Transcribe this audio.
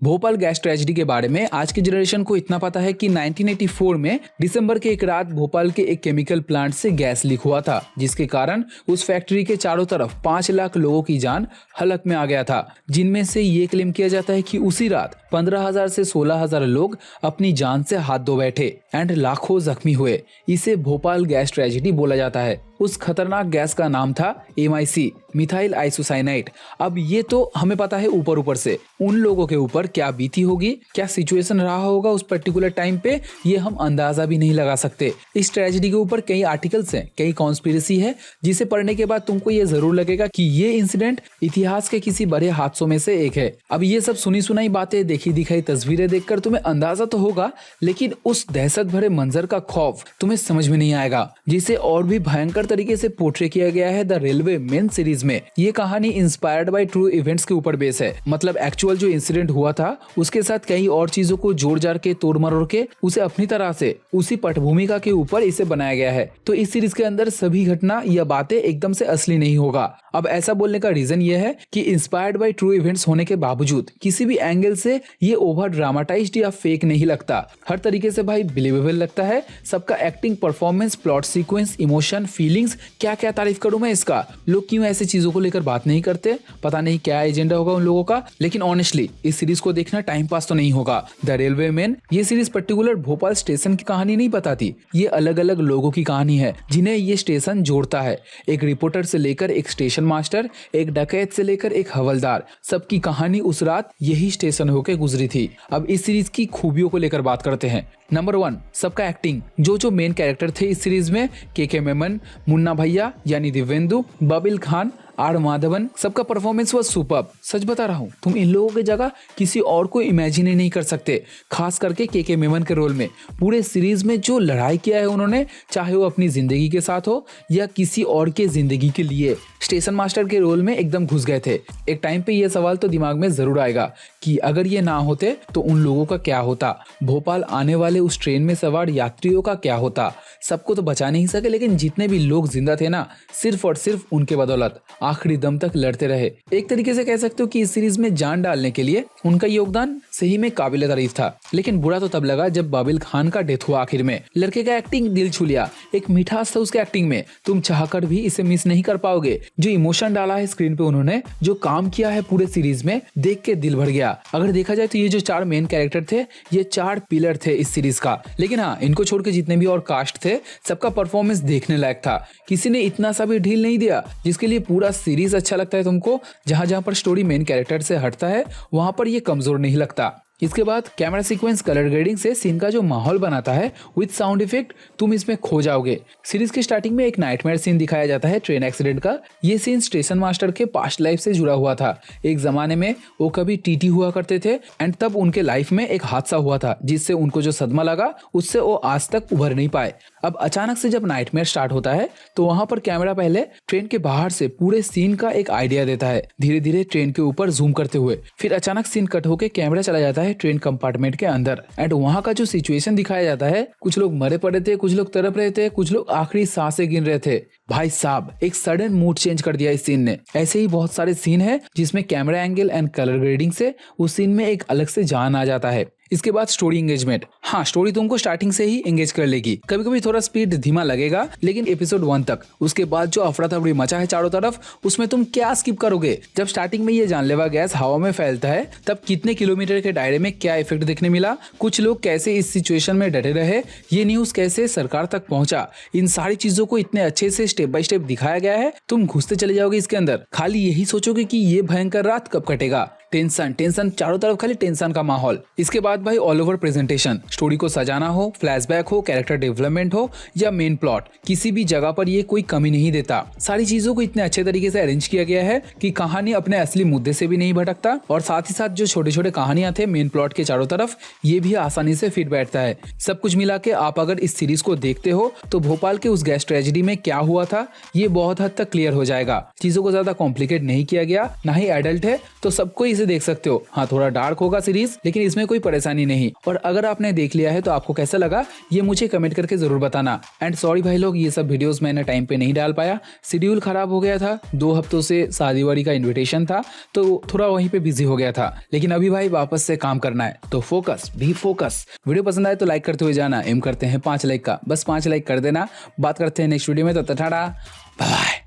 Bhopal gas tragedy के बारे में आज की जनरेशन को इतना पता है कि 1984 में दिसंबर के एक रात भोपाल के एक केमिकल प्लांट से गैस लीक हुआ था, जिसके कारण उस फैक्ट्री के चारों तरफ 5 लाख लोगों की जान हलक में आ गया था, जिनमें से ये क्लेम किया जाता है कि उसी रात 15,000 से 16,000 लोग अपनी जान से हाथ धो बैठे एंड लाखों जख्मी हुए। इसे भोपाल गैस ट्रेजेडी बोला जाता है। उस खतरनाक गैस का नाम था MIC, मिथाइल आइसोसाइनाइड। अब ये तो हमें पता है ऊपर ऊपर से, उन लोगों के ऊपर क्या बीती होगी, क्या सिचुएशन रहा होगा उस पर्टिकुलर टाइम पे, ये हम अंदाजा भी नहीं लगा सकते। इस ट्रेजेडी के ऊपर कई आर्टिकल्स हैं, कई कॉन्स्पिरेसी है, जिसे पढ़ने के बाद तुमको ये जरूर लगेगा कि ये इंसिडेंट इतिहास के किसी बड़े हादसों में से एक है। अब ये सब सुनी सुनाई बातें, देखी दिखाई तस्वीरें देखकर तुम्हें अंदाजा तो होगा, लेकिन उस दहशत भरे मंजर का खौफ तुम्हें समझ में नहीं आएगा, जिसे और भी भयंकर तरीके से पोर्ट्रे किया गया है द रेलवे मैन सीरीज में। ये कहानी इंस्पायर्ड बाय ट्रू इवेंट्स के ऊपर बेस है, मतलब एक्चुअल जो इंसिडेंट हुआ था उसके साथ कई और चीजों को जोड़ जाड़ के तोड़ मरोड़ के उसे अपनी तरह से उसी पटभूमिका के ऊपर इसे बनाया गया है। तो इस सीरीज के अंदर सभी घटना या बातें एकदम से असली नहीं होगा। अब ऐसा बोलने का रीजन ये है कि इंस्पायर्ड बाय ट्रू इवेंट्स होने के बावजूद किसी भी एंगल से ये ओवर ड्रामाटाइज्ड या फेक नहीं लगता। हर तरीके से भाई बिलीवेबल लगता है। सबका acting, performance, plot sequence, emotion, feelings, क्या क्या तारीफ करूं मैं इसका। लोग क्यों ऐसी चीजों को लेकर बात नहीं करते, पता नहीं क्या एजेंडा होगा उन लोगों का। लेकिन ऑनेस्टली इस सीरीज को देखना टाइम पास तो नहीं होगा। द रेलवे मैन ये सीरीज पर्टिकुलर भोपाल स्टेशन की कहानी नहीं बताती, ये अलग अलग लोगों की कहानी है जिन्हें ये स्टेशन जोड़ता है। एक रिपोर्टर से लेकर एक स्टेशन मास्टर, एक डकैत से लेकर एक हवलदार, सबकी कहानी उस रात यही स्टेशन होकर गुजरी थी। अब इस सीरीज की खूबियों को लेकर बात करते हैं। नंबर 1, सबका एक्टिंग। जो मेन कैरेक्टर थे इस सीरीज में, के मेमन, मुन्ना भैया यानी दिव्येंदु, बबिल खान, आर माधवन, सबका परफॉर्मेंस वॉज सुपर्ब। सच बता रहा हूँ, तुम इन लोगों की जगह किसी और को इमेजिन ही नहीं कर सकते। खास करके के मेमन के रोल में पूरे सीरीज में जो लड़ाई किया है उन्होंने, चाहे वो अपनी जिंदगी के साथ हो या किसी और के जिंदगी के लिए, स्टेशन मास्टर के रोल में एकदम घुस गए थे। एक टाइम पे ये सवाल तो दिमाग में जरूर आएगा कि अगर ये ना होते तो उन लोगों का क्या होता, भोपाल आने वाले उस ट्रेन में सवार यात्रियों का क्या होता। सबको तो बचा नहीं सके, लेकिन जितने भी लोग जिंदा थे ना, सिर्फ और सिर्फ उनके बदौलत आखिरी दम तक लड़ते रहे। एक तरीके से कह सकते हो कि इस सीरीज में जान डालने के लिए उनका योगदान सही में काबिल तारीफ था। लेकिन बुरा तो तब लगा जब बबिल खान का डेथ हुआ आखिर में। लड़के का एक्टिंग दिल छू लिया, एक मिठास था उसके एक्टिंग में, तुम चाहकर भी इसे मिस नहीं कर पाओगे। जो इमोशन डाला है स्क्रीन पे उन्होंने, जो काम किया है पूरे सीरीज में, देख के दिल भर गया। अगर देखा जाए तो ये जो 4 मेन कैरेक्टर थे, ये 4 पिलर थे इस सीरीज का। लेकिन हाँ, इनको छोड़ के जितने भी और कास्ट थे, सबका परफॉर्मेंस देखने लायक था। किसी ने इतना सा भी ढील नहीं दिया, जिसके लिए पूरा सीरीज अच्छा लगता है तुमको। जहां जहां पर स्टोरी मेन कैरेक्टर से हटता है, वहां पर ये कमजोर नहीं लगता। इसके बाद कैमरा सीक्वेंस, कलर ग्रेडिंग से सीन का जो माहौल बनाता है विद साउंड इफेक्ट, तुम इसमें खो जाओगे। सीरीज के स्टार्टिंग में एक नाइटमेयर सीन दिखाया जाता है ट्रेन एक्सीडेंट का। ये सीन स्टेशन मास्टर के पास्ट लाइफ से जुड़ा हुआ था। एक जमाने में वो कभी टीटी हुआ करते थे एंड तब उनके लाइफ में एक हादसा हुआ था, जिससे उनको जो सदमा लगा उससे वो आज तक उभर नहीं पाए। अब अचानक से जब नाइटमेयर स्टार्ट होता है तो वहां पर कैमरा पहले ट्रेन के बाहर से पूरे सीन का एक आइडिया देता है, धीरे धीरे ट्रेन के ऊपर जूम करते हुए। फिर अचानक सीन कट होकर कैमरा चला जाता है ट्रेन कंपार्टमेंट के अंदर एंड वहां का जो सिचुएशन दिखाया जाता है, कुछ लोग मरे पड़े थे, कुछ लोग तड़प रहे थे, कुछ लोग आखिरी सांसें गिन रहे थे। भाई साहब, एक सडन मूड चेंज कर दिया इस सीन ने। ऐसे ही बहुत सारे सीन है जिसमें camera angle and colour grading से उस सीन में एक अलग से जान आ जाता है। इसके बाद स्टोरी एंगेजमेंट। हाँ, स्टोरी तुमको स्टार्टिंग से ही एंगेज कर लेगी। कभी कभी थोड़ा स्पीड धीमा लगेगा, लेकिन एपिसोड 1 तक। उसके बाद जो अफरा तफरी मचा है चारों तरफ, उसमें तुम क्या स्किप करोगे। जब स्टार्टिंग में ये जानलेवा गैस हवा में फैलता है, तब कितने किलोमीटर के दायरे में क्या इफेक्ट देखने मिला, कुछ लोग कैसे इस सिचुएशन में डटे रहे, ये न्यूज कैसे सरकार तक पहुंचा, इन सारी चीजों को इतने अच्छे से स्टेप बाय स्टेप दिखाया गया है, तुम घुसते चले जाओगे इसके अंदर। खाली यही सोचोगे कि ये भयंकर रात कब कटेगा। टेंशन टेंशन, चारों तरफ खाली टेंशन का माहौल। इसके बाद भाई ऑल ओवर प्रेजेंटेशन, स्टोरी को सजाना हो, फ्लैशबैक हो, कैरेक्टर डेवलपमेंट हो या मेन प्लॉट, किसी भी जगह पर ये कोई कमी नहीं देता। सारी चीजों को इतने अच्छे तरीके से अरेंज किया गया है कि कहानी अपने असली मुद्दे से भी नहीं भटकता, और साथ ही साथ जो छोटे छोटे कहानियां थे मेन प्लॉट के चारों तरफ, ये भी आसानी से फिट बैठता है। सब कुछ मिला के आप अगर इस सीरीज को देखते हो तो भोपाल के उस गैस ट्रेजेडी में क्या हुआ था, ये बहुत हद तक क्लियर हो जाएगा। चीजों को ज्यादा कॉम्प्लिकेट नहीं किया गया, ना ही एडल्ट है, तो सबको इसे से देख सकते हो। हाँ, थोड़ा डार्क होगा सीरीज, लेकिन इसमें कोई परेशानी नहीं। और अगर आपने देख लिया है तो आपको कैसा लगा ये मुझे कमेंट करके जरूर बताना। एंड सॉरी भाई लोग, ये सब वीडियोस मैंने टाइम पे नहीं डाल पाया, शेड्यूल खराब हो गया था। 2 हफ्तों से शादी वाड़ी का इन्विटेशन था तो थोड़ा वहीं पे बिजी हो गया था। लेकिन अभी भाई वापस से काम करना है, तो फोकस भी फोकस। वीडियो पसंद आए तो लाइक करते हुए जाना। एम करते हैं 5 लाइक का, बस 5 लाइक कर देना। बात करते हैं नेक्स्ट वीडियो में, तो टाटा बाय।